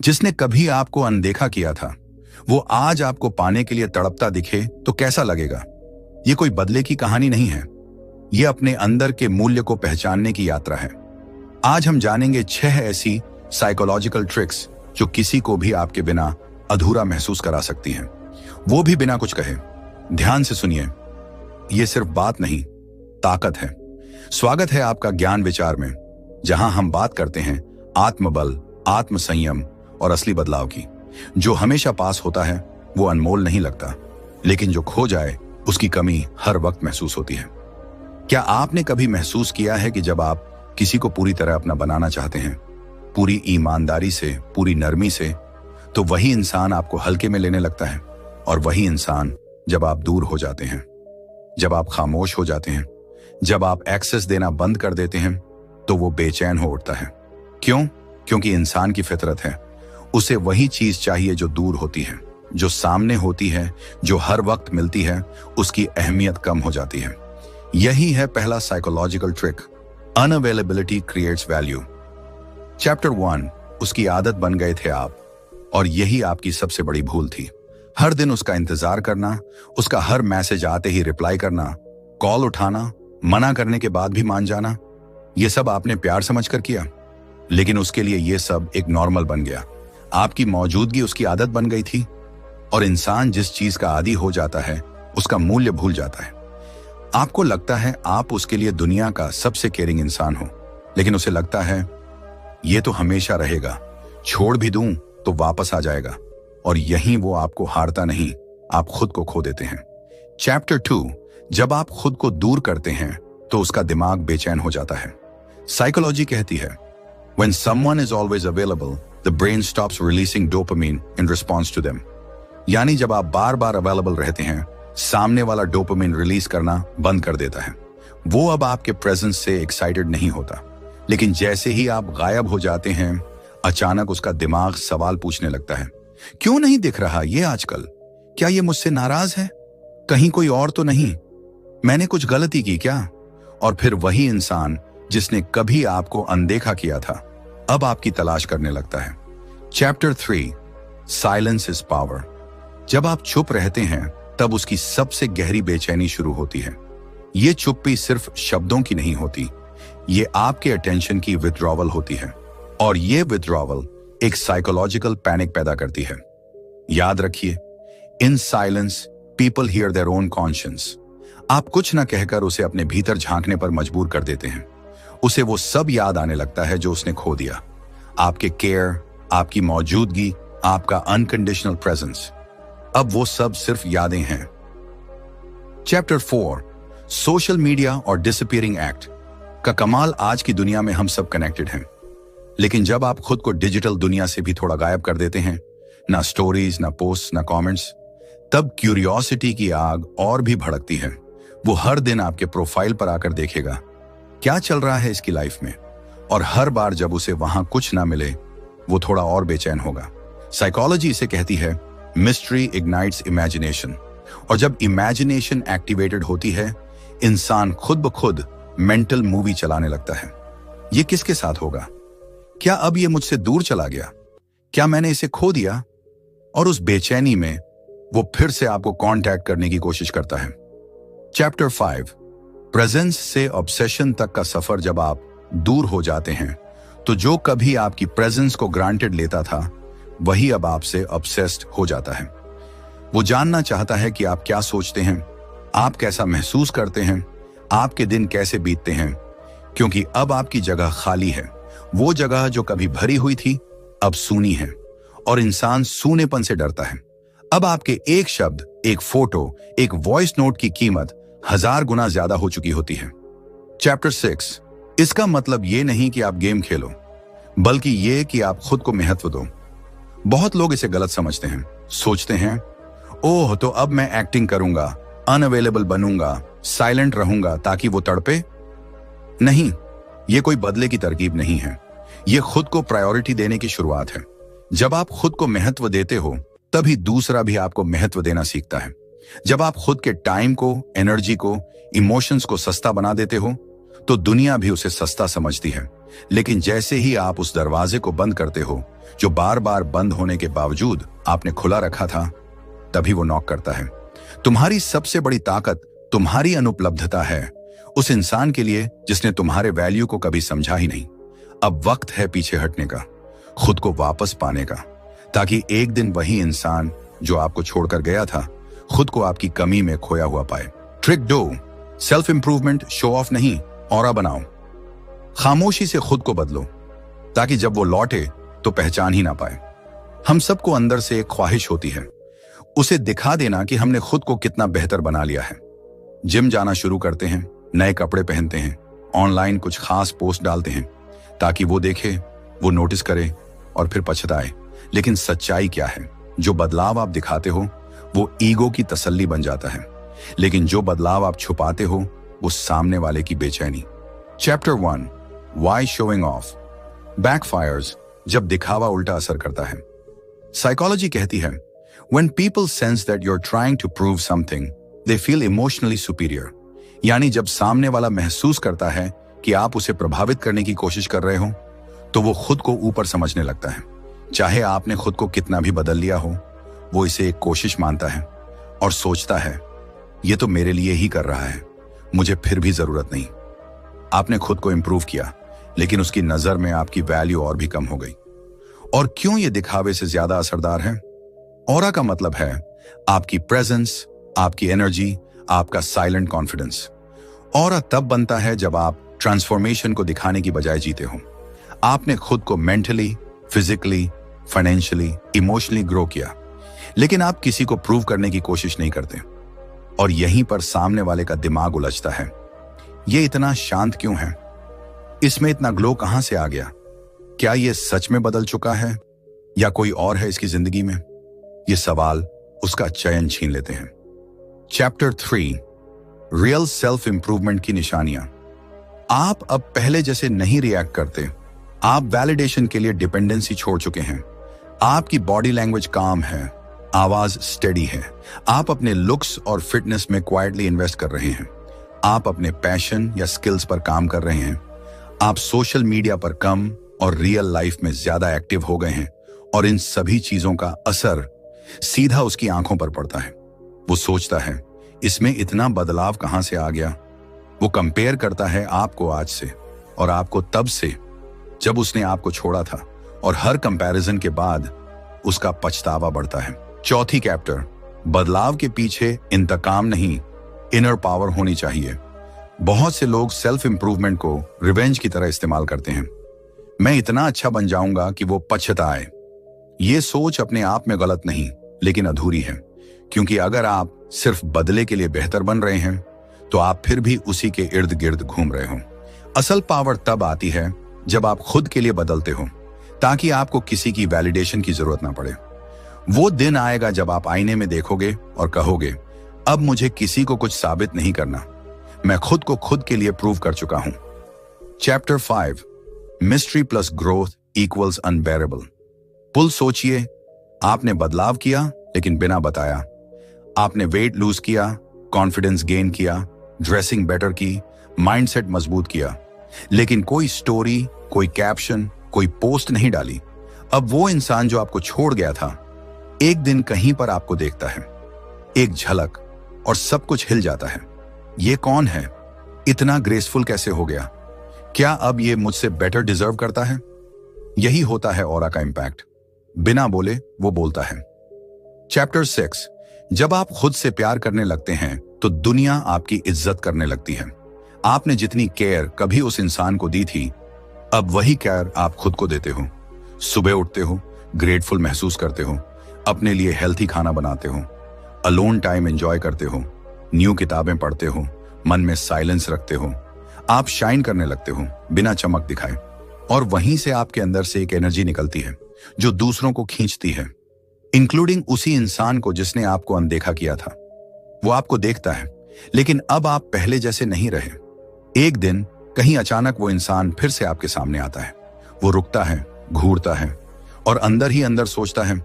जिसने कभी आपको अनदेखा किया था, वो आज आपको पाने के लिए तड़पता दिखे तो कैसा लगेगा? ये कोई बदले की कहानी नहीं है, ये अपने अंदर के मूल्य को पहचानने की यात्रा है। आज हम जानेंगे 6 ऐसी साइकोलॉजिकल ट्रिक्स जो किसी को भी आपके बिना अधूरा महसूस करा सकती हैं, वो भी बिना कुछ कहे। ध्यान से सुनिए, ये सिर्फ बात नहीं, ताकत है। स्वागत है आपका ज्ञान विचार में, जहां हम बात करते हैं आत्मबल, आत्मसंयम और असली बदलाव की। जो हमेशा पास होता है वो अनमोल नहीं लगता, लेकिन जो खो जाए उसकी कमी हर वक्त महसूस होती है। क्या आपने कभी महसूस किया है कि जब आप किसी को पूरी तरह अपना बनाना चाहते हैं, पूरी ईमानदारी से, पूरी नरमी से, तो वही इंसान आपको हल्के में लेने लगता है, और वही इंसान जब आप दूर हो जाते हैं, जब आप खामोश हो जाते हैं, जब आप एक्सेस देना बंद कर देते हैं, तो वो बेचैन हो उठता है। क्यों? क्योंकि इंसान की फितरत है, उसे वही चीज चाहिए जो दूर होती है, जो सामने होती है, जो हर वक्त मिलती है, उसकी अहमियत कम हो जाती है। यही है पहला psychological trick, unavailability creates value. Chapter 1, उसकी आदत बन गए थे आप, और यही आपकी सबसे बड़ी भूल थी। हर दिन उसका इंतजार करना, उसका हर मैसेज आते ही रिप्लाई करना, कॉल उठाना, मना करने के बाद भी मान जाना, ये सब आपने प्यार समझकर किया, लेकिन उसके लिए ये सब एक नॉर्मल बन गया। आपकी मौजूदगी उसकी आदत बन गई थी, और इंसान जिस चीज का आदी हो जाता है उसका मूल्य भूल जाता है। आपको लगता है आप उसके लिए दुनिया का सबसे केयरिंग इंसान हो, लेकिन उसे लगता है ये तो हमेशा रहेगा, छोड़ भी दूं तो वापस आ जाएगा, और यहीं वो आपको हारता नहीं, आप खुद को खो देते हैं। चैप्टर 2, जब आप खुद को दूर करते हैं तो उसका दिमाग बेचैन हो जाता है। साइकोलॉजी कहती है, when someone is always available, the brain stops releasing dopamine in response to them. यानी जब आप बार बार अवेलेबल रहते हैं, सामने वाला डोपामिन रिलीज करना बंद कर देता है। वो अब आपके प्रेजेंस से एक्साइटेड नहीं होता, लेकिन जैसे ही आप गायब हो जाते हैं, अचानक उसका दिमाग सवाल पूछने लगता है, क्यों नहीं दिख रहा ये आजकल? क्या ये मुझसे नाराज है? कहीं कोई और तो नहीं? मैंने कुछ गलती की क्या? और फिर वही इंसान जिसने कभी आपको अनदेखा किया था, अब आपकी तलाश करने लगता है। Chapter 3, silence is power. जब आप चुप रहते हैं तब उसकी सबसे गहरी बेचैनी शुरू होती है। ये चुप्पी सिर्फ शब्दों की नहीं होती, ये आपके अटेंशन की विथड्रॉवल होती है, और ये विथड्रॉवल एक साइकोलॉजिकल पैनिक पैदा करती है। याद रखिए, in silence people here their own conscience. आप कुछ ना कहकर उसे अपने भीतर झांकने पर मजबूर कर देते हैं। उसे वो सब याद आने लगता है जो उसने खो दिया, आपके केयर, आपकी मौजूदगी, आपका अनकंडीशनल प्रेजेंस। अब वो सब सिर्फ यादें हैं। चैप्टर 4, सोशल मीडिया और डिसअपीयरिंग एक्ट। का कमाल, आज की दुनिया में हम सब कनेक्टेड हैं, लेकिन जब आप खुद को डिजिटल दुनिया से भी थोड़ा गायब कर देते हैं, ना स्टोरीज, ना पोस्ट, ना कमेंट्स, तब क्यूरियोसिटी की आग और भी भड़कती है। वो हर दिन आपके प्रोफाइल पर आकर देखेगा क्या चल रहा है इसकी लाइफ में, और हर बार जब उसे वहां कुछ ना मिले, वो थोड़ा और बेचैन होगा। साइकोलॉजी इसे कहती है, मिस्ट्री इग्नाइट्स इमेजिनेशन, और जब इमेजिनेशन एक्टिवेटेड होती है, इंसान खुद ब खुद मेंटल मूवी चलाने लगता है। ये किसके साथ होगा? क्या अब ये मुझसे दूर चला गया? क्या मैंने इसे खो दिया? और उस बेचैनी में वो फिर से आपको कांटेक्ट करने की कोशिश करता है। चैप्टर 5, प्रेजेंस से ऑब्सेशन तक का सफर। जब आप दूर हो जाते हैं तो जो कभी आपकी प्रेजेंस को ग्रांटेड लेता था, वही अब आपसे ऑब्सेस्ड हो जाता है। वो जानना चाहता है कि आप क्या सोचते हैं, आप कैसा महसूस करते हैं, आपके दिन कैसे बीतते हैं, क्योंकि अब आपकी जगह खाली है। वो जगह जो कभी भरी हुई थी, अब सूनी है, और इंसान सूनेपन से डरता है। अब आपके एक शब्द, एक फोटो, एक वॉइस नोट की कीमत 1000 गुना ज्यादा हो चुकी होती है। चैप्टर 6, इसका मतलब ये नहीं कि आप गेम खेलो, बल्कि ये कि आप खुद को महत्व दो। बहुत लोग इसे गलत समझते हैं, सोचते हैं, ओह तो अब मैं एक्टिंग करूंगा, अनअवेलेबल बनूंगा, साइलेंट रहूंगा ताकि वो तड़पे। नहीं, ये कोई बदले की तरकीब नहीं है, ये खुद को प्रायोरिटी देने की शुरुआत है। जब आप खुद को महत्व देते हो, तभी दूसरा भी आपको महत्व देना सीखता है। जब आप खुद के टाइम को, एनर्जी को, इमोशंस को सस्ता बना देते हो, तो दुनिया भी उसे सस्ता समझती है। लेकिन जैसे ही आप उस दरवाजे को बंद करते हो जो बार बार बंद होने के बावजूद आपने खुला रखा था, तभी वो नॉक करता है। तुम्हारी सबसे बड़ी ताकत तुम्हारी अनुपलब्धता है, उस इंसान के लिए जिसने तुम्हारे वैल्यू को कभी समझा ही नहीं। अब वक्त है पीछे हटने का, खुद को वापस पाने का, ताकि एक दिन वही इंसान जो आपको छोड़कर गया था खुद को आपकी कमी में खोया हुआ पाए। Trick 2, self improvement show off नहीं, ऑरा बनाओ। खामोशी से खुद को बदलो ताकि जब वो लौटे तो पहचान ही ना पाए। हम सबको अंदर से एक ख्वाहिश होती है, उसे दिखा देना कि हमने खुद को कितना बेहतर बना लिया है। जिम जाना शुरू करते हैं, नए कपड़े पहनते हैं, ऑनलाइन कुछ खास पोस्ट डालते हैं ताकि वो देखे, वो नोटिस करे और फिर पछताए। लेकिन सच्चाई क्या है? जो बदलाव आप दिखाते हो वो ईगो की तसल्ली बन जाता है, लेकिन जो बदलाव आप छुपाते हो वो सामने वाले की बेचैनी। Chapter 1, why showing off backfires, जब दिखावा उल्टा असर करता है। साइकोलॉजी कहती है when people sense that you're trying to prove something, they feel emotionally superior। यानी जब सामने वाला महसूस करता है कि आप उसे प्रभावित करने की कोशिश कर रहे हो तो वो खुद को ऊपर समझने लगता है। चाहे आपने खुद को कितना भी बदल लिया हो, वो इसे एक कोशिश मानता है और सोचता है ये तो मेरे लिए ही कर रहा है, मुझे फिर भी जरूरत नहीं। आपने खुद को इंप्रूव किया, लेकिन उसकी नजर में आपकी वैल्यू और भी कम हो गई। और क्यों ये दिखावे से ज्यादा असरदार है? ऑरा का मतलब है आपकी प्रेजेंस, आपकी एनर्जी, आपका साइलेंट कॉन्फिडेंस। ऑरा तब बनता है जब आप ट्रांसफॉर्मेशन को दिखाने की बजाय जीते हो। आपने खुद को mentally, physically, financially, emotionally grow किया, लेकिन आप किसी को प्रूव करने की कोशिश नहीं करते। और यहीं पर सामने वाले का दिमाग उलझता है, ये इतना शांत क्यों है? इसमें इतना ग्लो कहां से आ गया? क्या ये सच में बदल चुका है या कोई और है इसकी जिंदगी में? ये सवाल उसका चयन छीन लेते हैं। चैप्टर 3, रियल सेल्फ इंप्रूवमेंट की निशानियां। आप अब पहले जैसे नहीं रिएक्ट करते। आप वैलिडेशन के लिए डिपेंडेंसी छोड़ चुके हैं। आपकी बॉडी लैंग्वेज काम है, आवाज स्टेडी है। आप अपने लुक्स और फिटनेस में क्वाइटली इन्वेस्ट कर रहे हैं। आप अपने पैशन या स्किल्स पर काम कर रहे हैं। आप सोशल मीडिया पर कम और रियल लाइफ में ज्यादा एक्टिव हो गए हैं। और इन सभी चीजों का असर सीधा उसकी आंखों पर पड़ता है। वो सोचता है इसमें इतना बदलाव कहां से आ गया। वो कंपेयर करता है आपको आज से और आपको तब से जब उसने आपको छोड़ा था, और हर कंपैरिजन के बाद उसका पछतावा बढ़ता है। चौथी चैप्टर, बदलाव के पीछे इंतकाम नहीं, इनर पावर होनी चाहिए। बहुत से लोग सेल्फ इंप्रूवमेंट को रिवेंज की तरह इस्तेमाल करते हैं। मैं इतना अच्छा बन जाऊंगा कि वो पछताए। ये सोच अपने आप में गलत नहीं, लेकिन अधूरी है, क्योंकि अगर आप सिर्फ बदले के लिए बेहतर बन रहे हैं तो आप फिर भी उसी के इर्द गिर्द घूम रहे हो। असल पावर तब आती है जब आप खुद के लिए बदलते हो, ताकि आपको किसी की वैलिडेशन की जरूरत ना पड़े। वो दिन आएगा जब आप आईने में देखोगे और कहोगे अब मुझे किसी को कुछ साबित नहीं करना, मैं खुद को खुद के लिए प्रूव कर चुका हूं। Chapter 5, mystery plus growth equals unbearable. पुल सोचिए, आपने बदलाव किया लेकिन बिना बताया। आपने वेट लूज किया, कॉन्फिडेंस गेन किया, ड्रेसिंग बेटर की, माइंडसेट मजबूत किया, लेकिन कोई स्टोरी, कोई कैप्शन, कोई पोस्ट नहीं डाली। अब वो इंसान जो आपको छोड़ गया था एक दिन कहीं पर आपको देखता है, एक झलक, और सब कुछ हिल जाता है। ये कौन है? इतना ग्रेसफुल कैसे हो गया? क्या अब ये मुझसे बेटर डिजर्व करता है? यही होता है ऑरा का इंपैक्ट। बिना बोले वो बोलता है। चैप्टर 6, जब आप खुद से प्यार करने लगते हैं तो दुनिया आपकी इज्जत करने लगती है। आपने जितनी केयर कभी उस इंसान को दी थी, अब वही केयर आप खुद को देते हो। सुबह उठते हो, ग्रेटफुल महसूस करते हो, अपने लिए हेल्थी खाना बनाते हो, अलोन टाइम एंजॉय करते हो, न्यू किताबें पढ़ते हो, मन में साइलेंस रखते हो। आप शाइन करने लगते हो बिना चमक दिखाए, और वहीं से आपके अंदर से एक एनर्जी निकलती है जो दूसरों को खींचती है, इंक्लूडिंग उसी इंसान को जिसने आपको अनदेखा किया था। वो आपको देखता है, लेकिन अब आप पहले जैसे नहीं रहे। एक दिन कहीं अचानक वो इंसान फिर से आपके सामने आता है। वो रुकता है, घूरता है, और अंदर ही अंदर सोचता है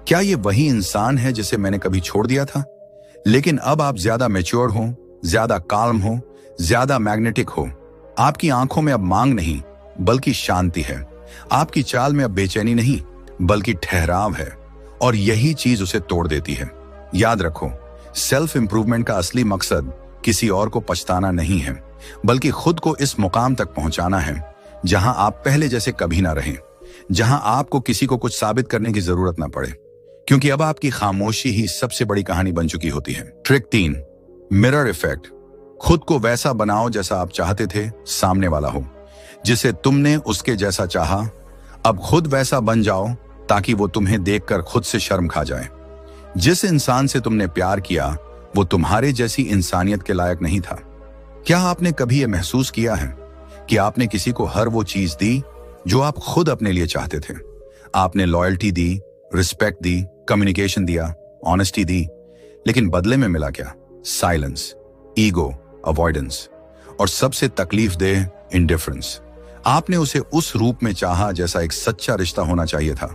क्या ये वही इंसान है जिसे मैंने कभी छोड़ दिया था? लेकिन अब आप ज्यादा मैच्योर हो, ज्यादा काल्म हो, ज्यादा मैग्नेटिक हो। आपकी आंखों में अब मांग नहीं बल्कि शांति है। आपकी चाल में अब बेचैनी नहीं बल्कि ठहराव है, और यही चीज उसे तोड़ देती है। याद रखो, सेल्फ इंप्रूवमेंट का असली मकसद किसी और को पछताना नहीं है, बल्कि खुद को इस मुकाम तक पहुंचाना है जहां आप पहले जैसे कभी ना रहें, जहां आपको किसी को कुछ साबित करने की जरूरत ना पड़े, क्योंकि अब आपकी खामोशी ही सबसे बड़ी कहानी बन चुकी होती है। Trick 3, mirror effect. खुद को वैसा बनाओ जैसा आप चाहते थे सामने वाला हो। जिसे तुमने उसके जैसा चाहा, अब खुद वैसा बन जाओ ताकि वो तुम्हें देखकर खुद से शर्म खा जाए। जिस इंसान से तुमने प्यार किया वो तुम्हारे जैसी इंसानियत के लायक नहीं था। क्या आपने कभी यह महसूस किया है कि आपने किसी को हर वो चीज दी जो आप खुद अपने लिए चाहते थे? आपने लॉयल्टी दी, रिस्पेक्ट दी, कम्युनिकेशन दिया, ऑनेस्टी दी, लेकिन बदले में मिला क्या? साइलेंस, ईगो, अवॉइडेंस, और सबसे तकलीफ दे इंडिफरेंस। आपने उसे उस रूप में चाहा जैसा एक सच्चा रिश्ता होना चाहिए था,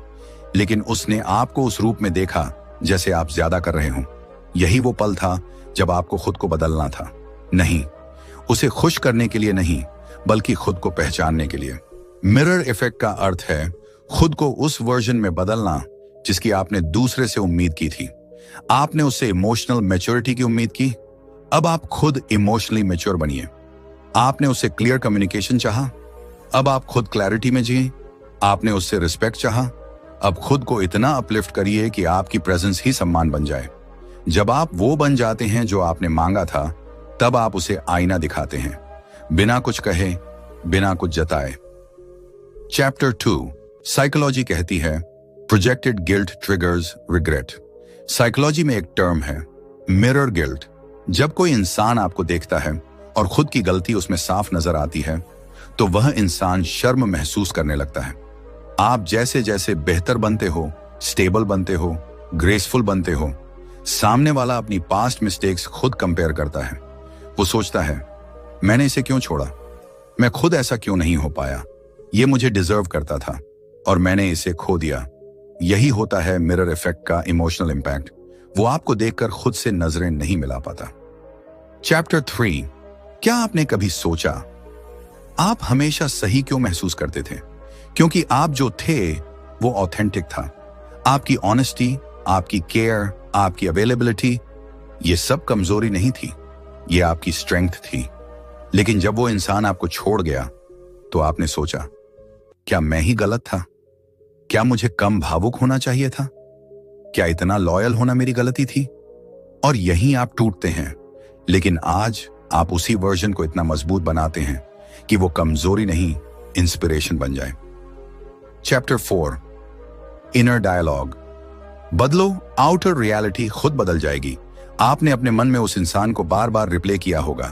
लेकिन उसने आपको उस रूप में देखा जैसे आप ज्यादा कर रहे हो। यही वो पल था जब आपको खुद को बदलना था। नहीं, उसे खुश करने के लिए नहीं, बल्कि खुद को पहचानने के लिए। मिरर इफेक्ट का अर्थ है खुद को उस वर्जन में बदलना जिसकी आपने दूसरे से उम्मीद की थी। आपने उससे इमोशनल मैच्योरिटी की उम्मीद की, अब आप खुद इमोशनली मैच्योर बनिए। आपने उससे क्लियर कम्युनिकेशन चाहा, अब आप खुद क्लैरिटी में जिए। आपने उससे रिस्पेक्ट चाहा, अब खुद को इतना अपलिफ्ट करिए कि आपकी प्रेजेंस ही सम्मान बन जाए। जब आप वो बन जाते हैं जो आपने मांगा था, तब आप उसे आईना दिखाते हैं, बिना कुछ कहे, बिना कुछ जताए। चैप्टर 2, साइकोलॉजी कहती है projected guilt triggers regret. Psychology में एक टर्म है मिरर गिल्ट। जब कोई इंसान आपको देखता है और खुद की गलती उसमें साफ नजर आती है, तो वह इंसान शर्म महसूस करने लगता है। आप जैसे जैसे बेहतर बनते हो, स्टेबल बनते हो, ग्रेसफुल बनते हो, सामने वाला अपनी पास्ट मिस्टेक्स खुद कंपेयर करता है। वो सोचता है, मैंने इसे क्यों छोड़ा, मैं खुद ऐसा क्यों नहीं हो पाया, ये मुझे डिजर्व करता था और मैंने इसे खो दिया। यही होता है मिरर इफेक्ट का इमोशनल इंपैक्ट। वो आपको देखकर खुद से नजरें नहीं मिला पाता। चैप्टर 3, क्या आपने कभी सोचा आप हमेशा सही क्यों महसूस करते थे? क्योंकि आप जो थे वो ऑथेंटिक था। आपकी ऑनेस्टी, आपकी केयर, आपकी अवेलेबिलिटी, ये सब कमजोरी नहीं थी, ये आपकी स्ट्रेंथ थी। लेकिन जब वो इंसान आपको छोड़ गया तो आपने सोचा, क्या मैं ही गलत था? क्या मुझे कम भावुक होना चाहिए था? क्या इतना लॉयल होना मेरी गलती थी? और यहीं आप टूटते हैं। लेकिन आज आप उसी वर्जन को इतना मजबूत बनाते हैं कि वो कमजोरी नहीं, इंस्पिरेशन बन जाए। Chapter 4, inner dialogue. बदलो, आउटर रियलिटी खुद बदल जाएगी। आपने अपने मन में उस इंसान को बार बार रिप्ले किया होगा।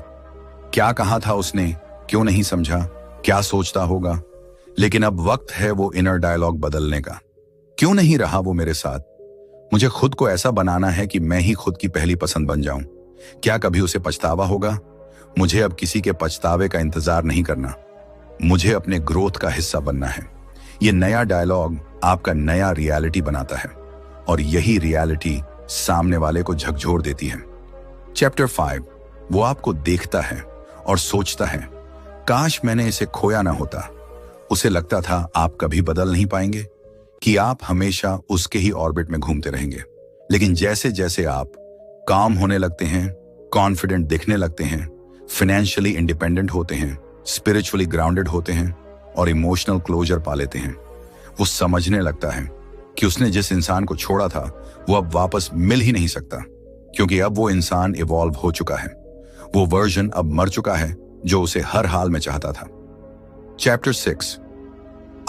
क्या कहा था उसने, क्यों नहीं समझा, क्या सोचता होगा। लेकिन अब वक्त है वो इनर डायलॉग बदलने का। क्यों नहीं रहा वो मेरे साथ? मुझे खुद को ऐसा बनाना है कि मैं ही खुद की पहली पसंद बन जाऊं। क्या कभी उसे पछतावा होगा? मुझे अब किसी के पछतावे का इंतजार नहीं करना, मुझे अपने ग्रोथ का हिस्सा बनना है। ये नया डायलॉग आपका नया रियलिटी बनाता है, और यही रियलिटी सामने वाले को झकझोर देती है। चैप्टर 5, वो आपको देखता है और सोचता है, काश मैंने इसे खोया ना होता। उसे लगता था आप कभी बदल नहीं पाएंगे, कि आप हमेशा उसके ही ऑर्बिट में घूमते रहेंगे। लेकिन जैसे जैसे आप काम होने लगते हैं, कॉन्फिडेंट दिखने लगते हैं, फाइनेंशियली इंडिपेंडेंट होते हैं, स्पिरिचुअली ग्राउंडेड होते हैं और इमोशनल क्लोजर पा लेते हैं, वो समझने लगता है कि उसने जिस इंसान को छोड़ा था वो अब वापस मिल ही नहीं सकता, क्योंकि अब वो इंसान इवॉल्व हो चुका है। वो वर्जन अब मर चुका है जो उसे हर हाल में चाहता था। चैप्टर 6,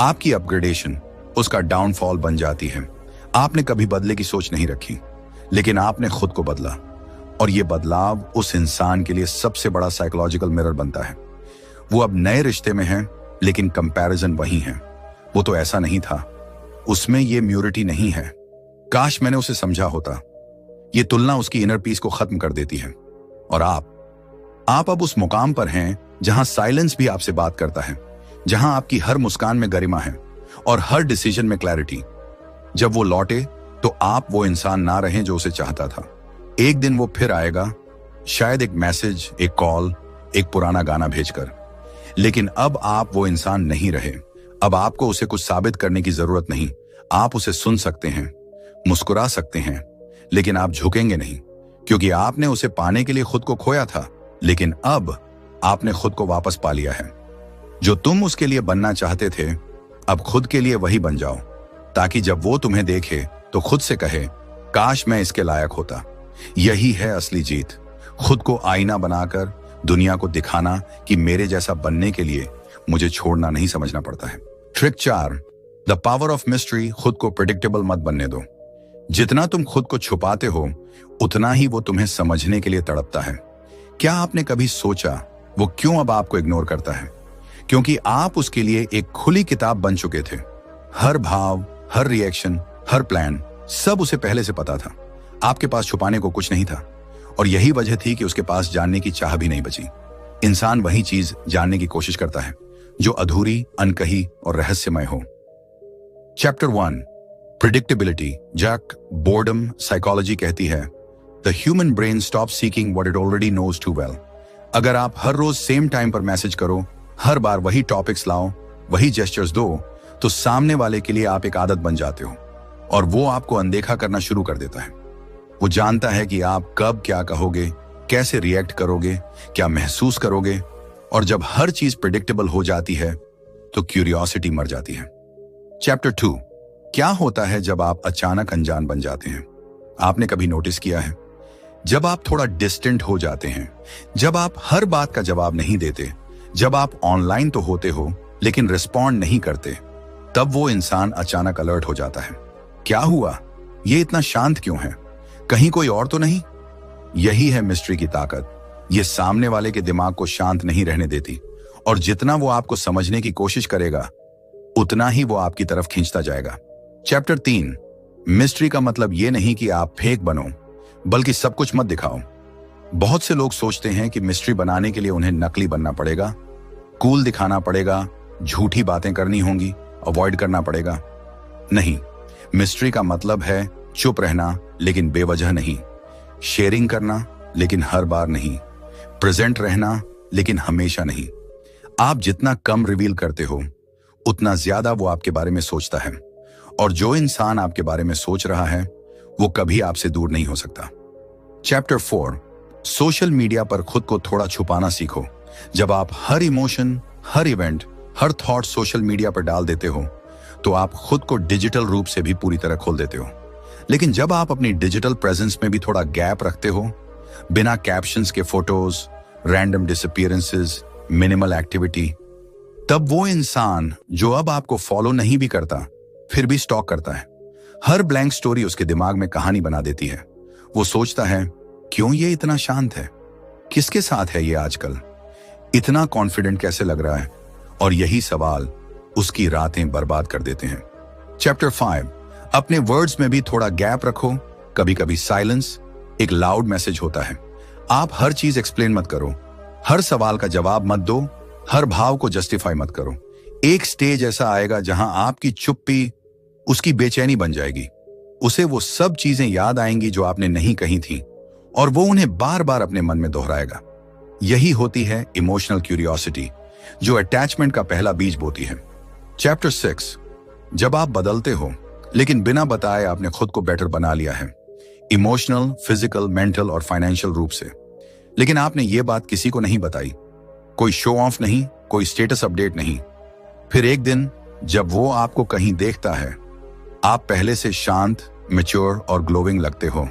आपकी अपग्रेडेशन उसका डाउनफॉल बन जाती है। आपने कभी बदले की सोच नहीं रखी, लेकिन आपने खुद को बदला, और यह बदलाव उस इंसान के लिए सबसे बड़ा साइकोलॉजिकल मिरर बनता है। वो अब नए रिश्ते में है, लेकिन कंपैरिजन वही है। वो तो ऐसा नहीं था, उसमें ये म्यूरिटी नहीं है। काश मैंने उसे समझा होता। ये तुलना उसकी इनर पीस को खत्म कर देती है। और आप अब उस मुकाम पर हैं जहां साइलेंस भी आपसे बात करता है, जहां आपकी हर मुस्कान में गरिमा है और हर डिसीजन में क्लैरिटी। जब वो लौटे तो आप वो इंसान ना रहें जो उसे चाहता था। एक दिन वो फिर आएगा, शायद एक मैसेज, एक कॉल, एक पुराना गाना भेजकर। लेकिन अब आप वो इंसान नहीं रहे। अब आपको उसे कुछ साबित करने की जरूरत नहीं। आप उसे सुन सकते हैं, मुस्कुरा सकते हैं, लेकिन आप झुकेंगे नहीं, क्योंकि आपने उसे पाने के लिए खुद को खोया था, लेकिन अब आपने खुद को वापस पा लिया है। जो तुम उसके लिए बनना चाहते थे, अब खुद के लिए वही बन जाओ, ताकि जब वो तुम्हें देखे तो खुद से कहे, काश मैं इसके लायक होता। यही है असली जीत। खुद को आईना बनाकर दुनिया को दिखाना कि मेरे जैसा बनने के लिए मुझे छोड़ना नहीं समझना पड़ता है। Trick 4, the power of mystery. खुद को प्रिडिक्टेबल मत बनने दो। जितना तुम खुद को छुपाते हो, उतना ही वो तुम्हें समझने के लिए तड़पता है। क्या आपने कभी सोचा वो क्यों अब आपको इग्नोर करता है? क्योंकि आप उसके लिए एक खुली किताब बन चुके थे। हर भाव, हर रिएक्शन, हर प्लान, सब उसे पहले से पता था। आपके पास छुपाने को कुछ नहीं था, और यही वजह थी कि उसके पास जानने की चाह भी नहीं बची। इंसान वही चीज जानने की कोशिश करता है जो अधूरी, अनकही और रहस्यमय हो। Chapter 1, predictability. Jack boredom psychology कहती है, the human brain stop seeking what it already knows too well. अगर आप हर रोज सेम टाइम पर मैसेज करो, हर बार वही टॉपिक्स लाओ, वही जेस्चर्स दो, तो सामने वाले के लिए आप एक आदत बन जाते हो, और वो आपको अनदेखा करना शुरू कर देता है। वो जानता है कि आप कब क्या कहोगे, कैसे रिएक्ट करोगे, क्या महसूस करोगे, और जब हर चीज प्रिडिक्टेबल हो जाती है तो क्यूरियोसिटी मर जाती है। चैप्टर 2, क्या होता है जब आप अचानक अनजान बन जाते हैं? आपने कभी नोटिस किया है, जब आप थोड़ा डिस्टेंट हो जाते हैं, जब आप हर बात का जवाब नहीं देते, जब आप ऑनलाइन तो होते हो लेकिन रिस्पॉन्ड नहीं करते, तब वो इंसान अचानक अलर्ट हो जाता है। क्या हुआ? ये इतना शांत क्यों है? कहीं कोई और तो नहीं? यही है मिस्ट्री की ताकत। ये सामने वाले के दिमाग को शांत नहीं रहने देती, और जितना वो आपको समझने की कोशिश करेगा, उतना ही वो आपकी तरफ खींचता जाएगा। चैप्टर 3, मिस्ट्री का मतलब ये नहीं कि आप फेक बनो, बल्कि सब कुछ मत दिखाओ। बहुत से लोग सोचते हैं कि मिस्ट्री बनाने के लिए उन्हें नकली बनना पड़ेगा, कूल दिखाना पड़ेगा, झूठी बातें करनी होंगी, अवॉइड करना पड़ेगा। नहीं, मिस्ट्री का मतलब है चुप रहना लेकिन बेवजह नहीं, शेयरिंग करना लेकिन हर बार नहीं, प्रेजेंट रहना लेकिन हमेशा नहीं। आप जितना कम रिवील करते हो, उतना ज्यादा वो आपके बारे में सोचता है, और जो इंसान आपके बारे में सोच रहा है वो कभी आपसे दूर नहीं हो सकता। चैप्टर 4, सोशल मीडिया पर खुद को थोड़ा छुपाना सीखो। जब आप हर इमोशन, हर इवेंट, हर थॉट सोशल मीडिया पर डाल देते हो, तो आप खुद को डिजिटल रूप से भी पूरी तरह खोल देते हो। लेकिन जब आप अपनी डिजिटल प्रेजेंस में भी थोड़ा गैप रखते हो, बिना कैप्शंस के photos, random disappearances, minimal activity, तब वो इंसान जो अब आपको फॉलो नहीं भी करता, फिर भी स्टॉक करता है। हर ब्लैंक स्टोरी उसके दिमाग में कहानी बना देती है। वो सोचता है, क्यों ये इतना शांत है? किसके साथ है ये आजकल? इतना कॉन्फिडेंट कैसे लग रहा है? और यही सवाल उसकी रातें बर्बाद कर देते हैं। चैप्टर 5, अपने वर्ड्स में भी थोड़ा गैप रखो। कभी कभी साइलेंस एक लाउड मैसेज होता है। आप हर चीज एक्सप्लेन मत करो, हर सवाल का जवाब मत दो, हर भाव को जस्टिफाई मत करो। एक स्टेज ऐसा आएगा जहां आपकी चुप्पी उसकी बेचैनी बन जाएगी। उसे वो सब चीजें याद आएंगी जो आपने नहीं कही थी, और वो उन्हें बार बार अपने मन में दोहराएगा। यही होती है इमोशनल क्यूरियोसिटी, जो अटैचमेंट का पहला बीज बोती है। चैप्टर 6, जब आप बदलते हो लेकिन बिना बताए आपने खुद को बेटर बना लिया है, इमोशनल, फिजिकल, मेंटल और फाइनेंशियल रूप से, लेकिन आपने ये बात किसी को नहीं बताई। कोई शो ऑफ नहीं, कोई स्टेटस अपडेट नहीं। फिर एक दिन जब वो आपको कहीं देखता है, आप पहले से शांत, मैच्योर और ग्लोविंग लगते हो।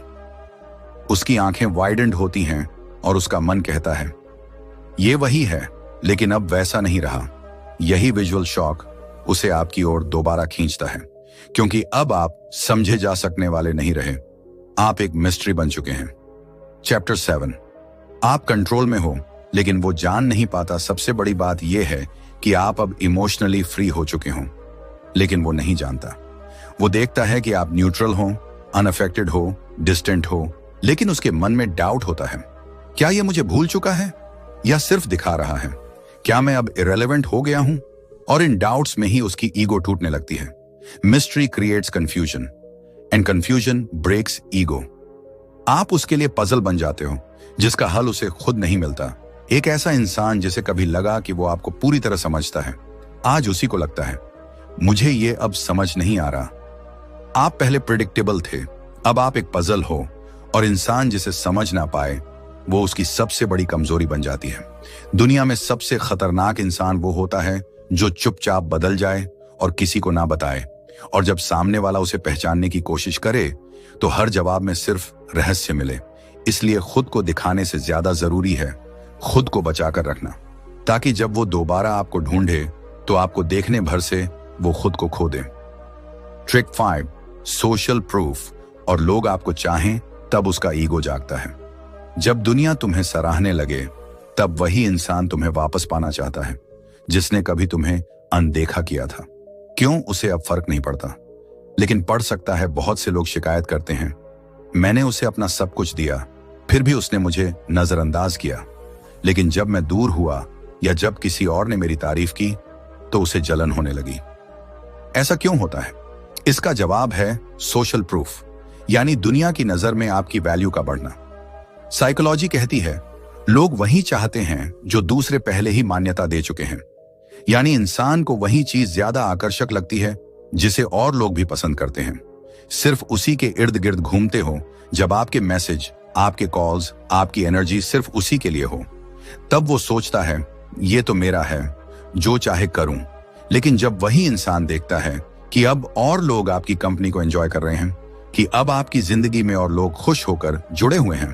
उसकी आंखें वाइडेंड होती हैं और उसका मन कहता है, ये वही है, लेकिन अब वैसा नहीं रहा। यही विजुअल शॉक उसे आपकी ओर दोबारा खींचता है, क्योंकि अब आप समझे जा सकने वाले नहीं रहे। आप एक मिस्ट्री बन चुके हैं। चैप्टर 7, आप कंट्रोल में हो लेकिन वो जान नहीं पाता। सबसे बड़ी बात यह है कि आप अब इमोशनली फ्री हो चुके हो, लेकिन वो नहीं जानता। वो देखता है कि आप न्यूट्रल हो, अनअफेक्टेड हो, डिस्टेंट हो, लेकिन उसके मन में डाउट होता है, क्या ये मुझे भूल चुका है या सिर्फ दिखा रहा है? क्या मैं अब इरेलेवेंट हो गया हूं? और इन डाउट्स में ही उसकी ईगो टूटने लगती है। Mystery creates confusion and confusion breaks ego. आप उसके लिए पजल बन जाते हो जिसका हल उसे खुद नहीं मिलता। एक ऐसा इंसान जिसे कभी लगा कि वो आपको पूरी तरह समझता है, आज उसी को लगता है मुझे ये अब समझ नहीं आ रहा। आप पहले प्रिडिक्टेबल थे, अब आप एक पजल हो, और इंसान जिसे समझ ना पाए वो उसकी सबसे बड़ी कमजोरी बन जाती है। दुनिया में सबसे खतरनाक इंसान वो होता है जो चुपचाप बदल जाए और किसी को ना बताए, और जब सामने वाला उसे पहचानने की कोशिश करे तो हर जवाब में सिर्फ रहस्य मिले। इसलिए खुद को दिखाने से ज्यादा जरूरी है खुद को बचाकर रखना, ताकि जब वो दोबारा आपको ढूंढे तो आपको देखने भर से वो खुद को खो दे। Trick 5, social proof. और लोग आपको चाहें तब उसका ईगो जागता है। जब दुनिया तुम्हें सराहने लगे तब वही इंसान तुम्हें वापस पाना चाहता है जिसने कभी तुम्हें अनदेखा किया था। क्यों, उसे अब फर्क नहीं पड़ता, लेकिन पड़ सकता है। बहुत से लोग शिकायत करते हैं, मैंने उसे अपना सब कुछ दिया, फिर भी उसने मुझे नजरअंदाज किया। लेकिन जब मैं दूर हुआ या जब किसी और ने मेरी तारीफ की तो उसे जलन होने लगी। ऐसा क्यों होता है? इसका जवाब है सोशल प्रूफ, यानी दुनिया की नजर में आपकी वैल्यू का बढ़ना। साइकोलॉजी कहती है लोग वही चाहते हैं जो दूसरे पहले ही मान्यता दे चुके हैं, यानी इंसान को वही चीज ज्यादा आकर्षक लगती है जिसे और लोग भी पसंद करते हैं। सिर्फ उसी के इर्द गिर्द घूमते हो। जब आपके मैसेज, आपके कॉल्स, आपकी एनर्जी सिर्फ उसी के लिए हो, तब वो सोचता है ये तो मेरा है, जो चाहे करूं। लेकिन जब वही इंसान देखता है कि अब और लोग आपकी कंपनी को एंजॉय कर रहे हैं, कि अब आपकी जिंदगी में और लोग खुश होकर जुड़े हुए हैं,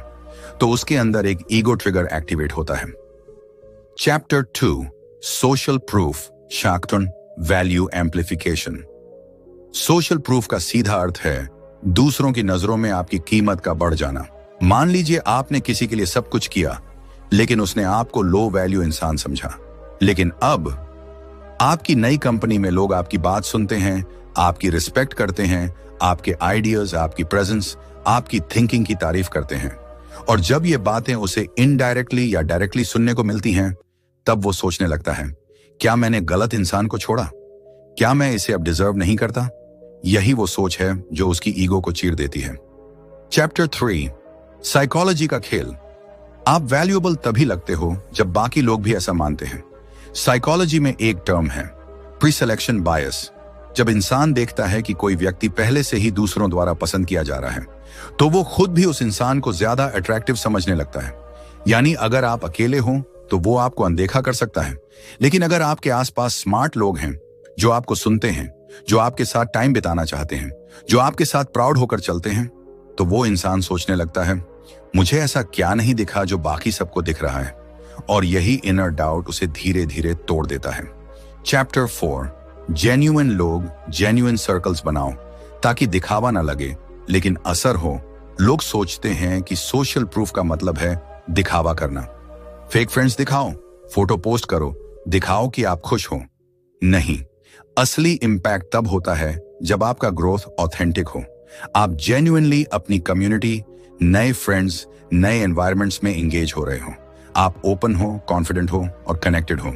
तो उसके अंदर एक ईगो ट्रिगर एक्टिवेट होता है। चैप्टर 2, सोशल प्रूफ, शाक्तन, वैल्यू एम्प्लीफिकेशन। सोशल प्रूफ का सीधा अर्थ है दूसरों की नजरों में आपकी कीमत का बढ़ जाना। मान लीजिए आपने किसी के लिए सब कुछ किया, लेकिन उसने आपको लो वैल्यू इंसान समझा। लेकिन अब आपकी नई कंपनी में लोग आपकी बात सुनते हैं, आपकी रिस्पेक्ट करते हैं, आपके आइडियाज, आपकी प्रेजेंस, आपकी थिंकिंग की तारीफ करते हैं। और जब ये बातें उसे इनडायरेक्टली या डायरेक्टली सुनने को मिलती हैं, तब वो सोचने लगता है क्या मैंने गलत इंसान को छोड़ा? क्या मैं इसे अब डिजर्व नहीं करता? यही वो सोच है जो उसकी ईगो को चीर देती है। चैप्टर 3, साइकोलॉजी का खेल। आप वैल्यूएबल तभी लगते हो जब बाकी लोग भी ऐसा मानते हैं। साइकोलॉजी में एक टर्म है प्री सिलेक्शन बायस। जब इंसान देखता है कि कोई व्यक्ति पहले से ही दूसरों द्वारा पसंद किया जा रहा है, तो वो खुद भी उस इंसान को ज्यादा अट्रैक्टिव समझने लगता है। यानी अगर आप अकेले हो तो वो आपको अनदेखा कर सकता है, लेकिन अगर आपके आसपास स्मार्ट लोग हैं जो आपको सुनते हैं, जो आपके साथ टाइम बिताना चाहते हैं, जो आपके साथ प्राउड होकर चलते हैं, तो वो इंसान सोचने लगता है मुझे ऐसा क्या नहीं दिखा जो बाकी सबको दिख रहा है। और यही इनर डाउट उसे धीरे धीरे तोड़ देता है। चैप्टर 4, जेन्युइन लोग, जेन्युइन सर्कल्स बनाओ ताकि दिखावा ना लगे लेकिन असर हो। लोग सोचते हैं कि सोशल प्रूफ का मतलब है दिखावा करना। फेक फ्रेंड्स दिखाओ, फोटो पोस्ट करो, दिखाओ कि आप खुश हो। नहीं, असली इंपैक्ट तब होता है जब आपका ग्रोथ ऑथेंटिक हो। आप जेन्युइनली अपनी कम्युनिटी, नए फ्रेंड्स, नए एनवायरमेंट्स में एंगेज हो रहे हो। आप ओपन हो, कॉन्फिडेंट हो और कनेक्टेड हो।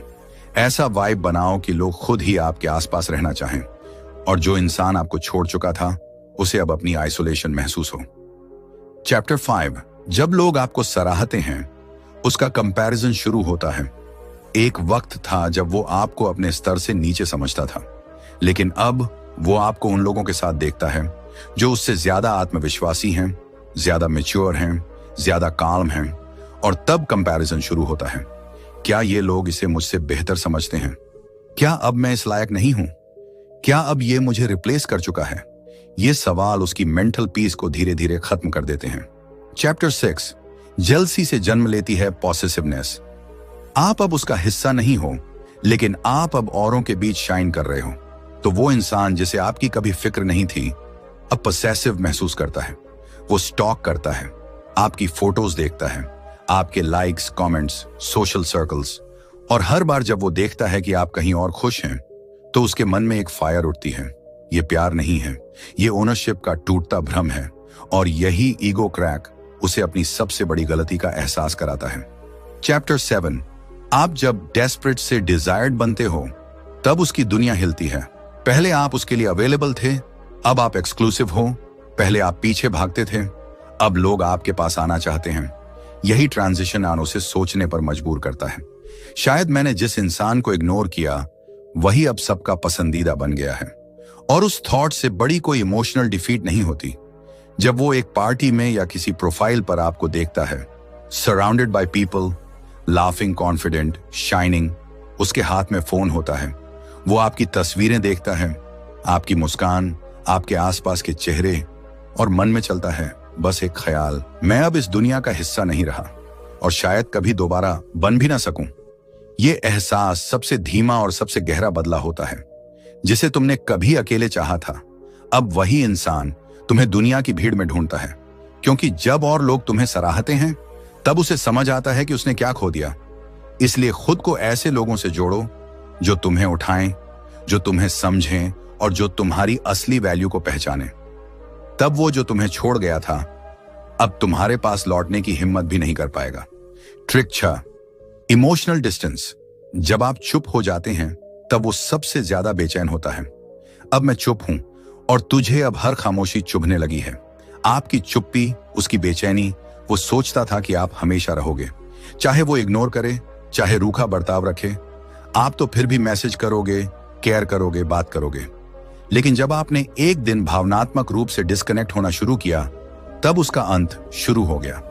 ऐसा वाइब बनाओ कि लोग खुद ही आपके आसपास रहना चाहें, और जो इंसान आपको छोड़ चुका था उसे अब अपनी आइसोलेशन महसूस हो। चैप्टर 5, जब लोग आपको सराहते हैं उसका कंपैरिजन शुरू होता है। एक वक्त था जब वो आपको अपने स्तर से नीचे समझता था, लेकिन अब वो आपको उन लोगों के साथ देखता है जो उससे ज्यादा आत्मविश्वासी हैं, ज्यादा मैच्योर हैं, ज्यादा काम हैं, और तब कंपैरिजन शुरू होता है। क्या ये लोग इसे मुझसे बेहतर समझते हैं? क्या अब मैं इस लायक नहीं हूं? क्या अब ये मुझे रिप्लेस कर चुका है? ये सवाल उसकी मेंटल पीस को धीरे धीरे खत्म कर देते हैं। चैप्टर 6, जेलसी से जन्म लेती है पॉसेसिवनेस। आप अब उसका हिस्सा नहीं हो, लेकिन आप अब औरों के बीच शाइन कर रहे हो। तो वो इंसान जिसे आपकी कभी फिक्र नहीं थी अब पॉसेसिव महसूस करता है। वो स्टॉक करता है, आपकी फोटोज देखता है, आपके लाइक्स, कमेंट्स, सोशल सर्कल्स, और हर बार जब वो देखता है कि आप कहीं और खुश हैं तो उसके मन में एक फायर उठती है। ये प्यार नहीं है, ये ओनरशिप का टूटता भ्रम है, और यही ईगो क्रैक उसे अपनी सबसे बड़ी गलती का एहसास कराता है। चैप्टर 7, आप जब डेस्परेट से डिजायर्ड बनते हो तब उसकी दुनिया हिलती है। पहले आप उसके लिए अवेलेबल थे, अब आप एक्सक्लूसिव हो। पहले आप पीछे भागते थे, अब लोग आपके पास आना चाहते हैं। यही ट्रांजिशन आन उसे सोचने पर मजबूर करता है। शायद मैंने जिस इंसान को इग्नोर किया वही अब सबका पसंदीदा बन गया है। और उस थॉट से बड़ी कोई इमोशनल डिफीट नहीं होती जब वो एक पार्टी में या किसी प्रोफाइल पर आपको देखता है, surrounded by people, laughing, confident, shining. उसके हाथ में फोन होता है, वो आपकी तस्वीरें देखता है, आपकी मुस्कान, आपके आसपास के चेहरे, और मन में चलता है बस एक ख्याल, मैं अब इस दुनिया का हिस्सा नहीं रहा और शायद कभी दोबारा बन भी ना सकूं। ये एहसास सबसे धीमा और सबसे गहरा बदला होता है। जिसे तुमने कभी अकेले चाहा था, अब वही इंसान तुम्हें दुनिया की भीड़ में ढूंढता है, क्योंकि जब और लोग तुम्हें सराहते हैं तब उसे समझ आता है कि उसने क्या खो दिया। इसलिए खुद को ऐसे लोगों से जोड़ो जो तुम्हें उठाएं, जो तुम्हें समझें और जो तुम्हारी असली वैल्यू को पहचाने। तब वो जो तुम्हें छोड़ गया था अब तुम्हारे पास लौटने की हिम्मत भी नहीं कर पाएगा। Trick 6, emotional distance. जब आप चुप हो जाते हैं तब वो सबसे ज्यादा बेचैन होता है। अब मैं चुप हूं और तुझे अब हर खामोशी चुभने लगी है। आपकी चुप्पी, उसकी बेचैनी, वो सोचता था कि आप हमेशा रहोगे, चाहे वो इग्नोर करे, चाहे रूखा बर्ताव रखे, आप तो फिर भी मैसेज करोगे, केयर करोगे, बात करोगे। लेकिन जब आपने एक दिन भावनात्मक रूप से डिस्कनेक्ट होना शुरू किया तब उसका अंत शुरू हो गया,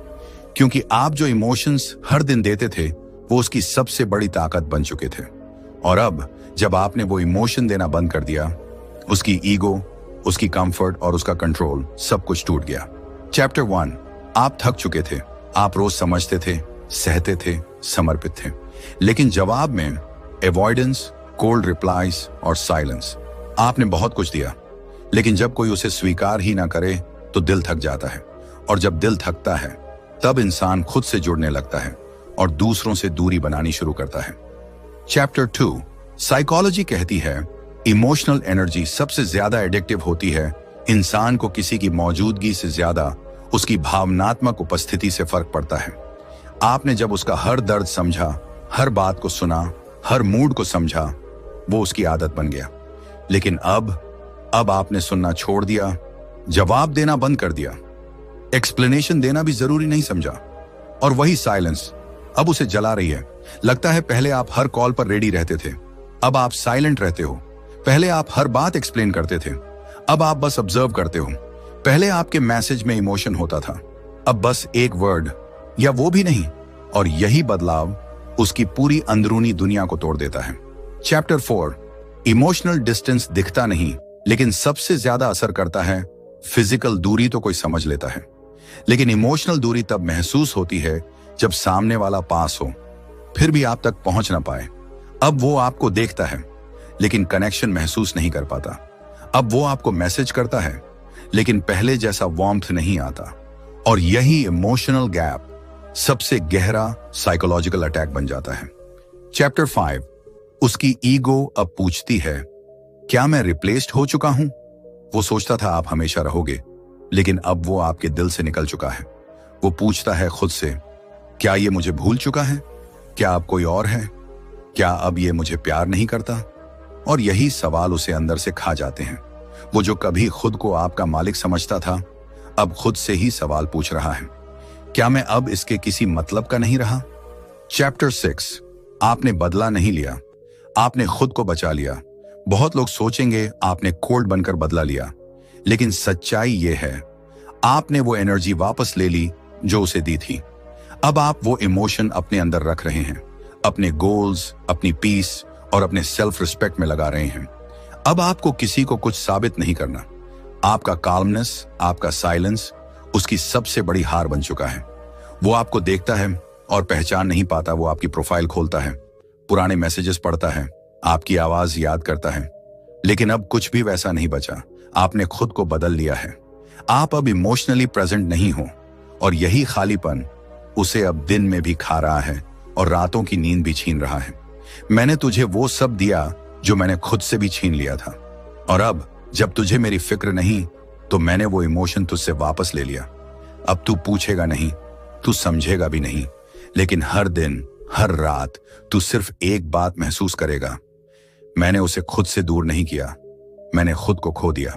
क्योंकि आप जो इमोशंस हर दिन देते थे वो उसकी सबसे बड़ी ताकत बन चुके थे। और अब जब आपने वो इमोशन देना बंद कर दिया, उसकी ईगो, उसकी कंफर्ट और उसका कंट्रोल, सब कुछ टूट गया। चैप्टर 1, आप थक चुके थे। आप रोज समझते थे, सहते थे, समर्पित थे, लेकिन जवाब में अवॉइडेंस, कोल्ड रिप्लाईज और साइलेंस। आपने बहुत कुछ दिया, लेकिन जब कोई उसे स्वीकार ही ना करे तो दिल थक जाता है, और जब दिल थकता है तब इंसान खुद से जुड़ने लगता है और दूसरों से दूरी बनानी शुरू करता है। चैप्टर 2, साइकोलॉजी कहती है इमोशनल एनर्जी सबसे ज्यादा एडिक्टिव होती है। इंसान को किसी की मौजूदगी से ज्यादा उसकी भावनात्मक उपस्थिति से फर्क पड़ता है। आपने जब उसका हर दर्द समझा, हर बात को सुना, हर मूड को समझा, वो उसकी आदत बन गया। लेकिन अब आपने सुनना छोड़ दिया, जवाब देना बंद कर दिया, एक्सप्लेनेशन देना भी जरूरी नहीं समझा, और वही साइलेंस अब उसे जला रही है। लगता है पहले आप हर कॉल पर रेडी रहते थे, अब आप साइलेंट रहते हो। पहले आप हर बात एक्सप्लेन करते थे, अब आप बस ऑब्जर्व करते हो। पहले आपके मैसेज में इमोशन होता था, अब बस एक वर्ड या वो भी नहीं। और यही बदलाव उसकी पूरी अंदरूनी दुनिया को तोड़ देता है। चैप्टर 4, इमोशनल डिस्टेंस दिखता नहीं, लेकिन सबसे ज्यादा असर करता है। फिजिकल दूरी तो कोई समझ लेता है, लेकिन इमोशनल दूरी तब महसूस होती है जब सामने वाला पास हो, फिर भी आप तक पहुंच ना पाए। अब वो आपको देखता है, लेकिन कनेक्शन महसूस नहीं कर पाता। अब वो आपको मैसेज करता है, लेकिन पहले जैसा वार्मथ नहीं आता। और यही इमोशनल गैप सबसे गहरा साइकोलॉजिकल अटैक बन जाता है। चैप्टर 5, उसकी ईगो अब पूछती है, क्या मैं रिप्लेस्ड हो चुका हूं? वो सोचता था आप हमेशा रहोगे, लेकिन अब वो आपके दिल से निकल चुका है। वो पूछता है खुद से, क्या ये मुझे भूल चुका है? क्या अब कोई और है? क्या अब ये मुझे प्यार नहीं करता? और यही सवाल उसे अंदर से खा जाते हैं। वो जो कभी खुद को आपका मालिक समझता था, अब खुद से ही सवाल पूछ रहा है, क्या मैं अब इसके किसी मतलब का नहीं रहा? चैप्टर 6, आपने बदला नहीं लिया, आपने खुद को बचा लिया। बहुत लोग सोचेंगे आपने कोल्ड बनकर बदला लिया, लेकिन सच्चाई ये है, आपने वो एनर्जी वापस ले ली जो उसे दी थी। अब आप वो इमोशन अपने अंदर रख रहे हैं, अपने गोल्स, अपनी पीस और अपने सेल्फ रिस्पेक्ट में लगा रहे हैं। अब आपको किसी को कुछ साबित नहीं करना। आपका काल्मनेस, आपका साइलेंस उसकी सबसे बड़ी हार बन चुका है। वो आपको देखता है और पहचान नहीं पाता। वो आपकी प्रोफाइल खोलता है, पुराने मैसेजेस पढ़ता है, आपकी आवाज याद करता है, लेकिन अब कुछ भी वैसा नहीं बचा। आपने खुद को बदल लिया है। आप अब इमोशनली प्रेजेंट नहीं हो, और यही खालीपन उसे अब दिन में भी खा रहा है और रातों की नींद भी छीन रहा है। मैंने तुझे वो सब दिया जो मैंने खुद से भी छीन लिया था, और अब जब तुझे मेरी फिक्र नहीं तो मैंने वो इमोशन तुझसे वापस ले लिया। अब तू पूछेगा नहीं, तू समझेगा भी नहीं, लेकिन हर दिन, हर रात तू सिर्फ एक बात महसूस करेगा, मैंने उसे खुद से दूर नहीं किया, मैंने खुद को खो दिया।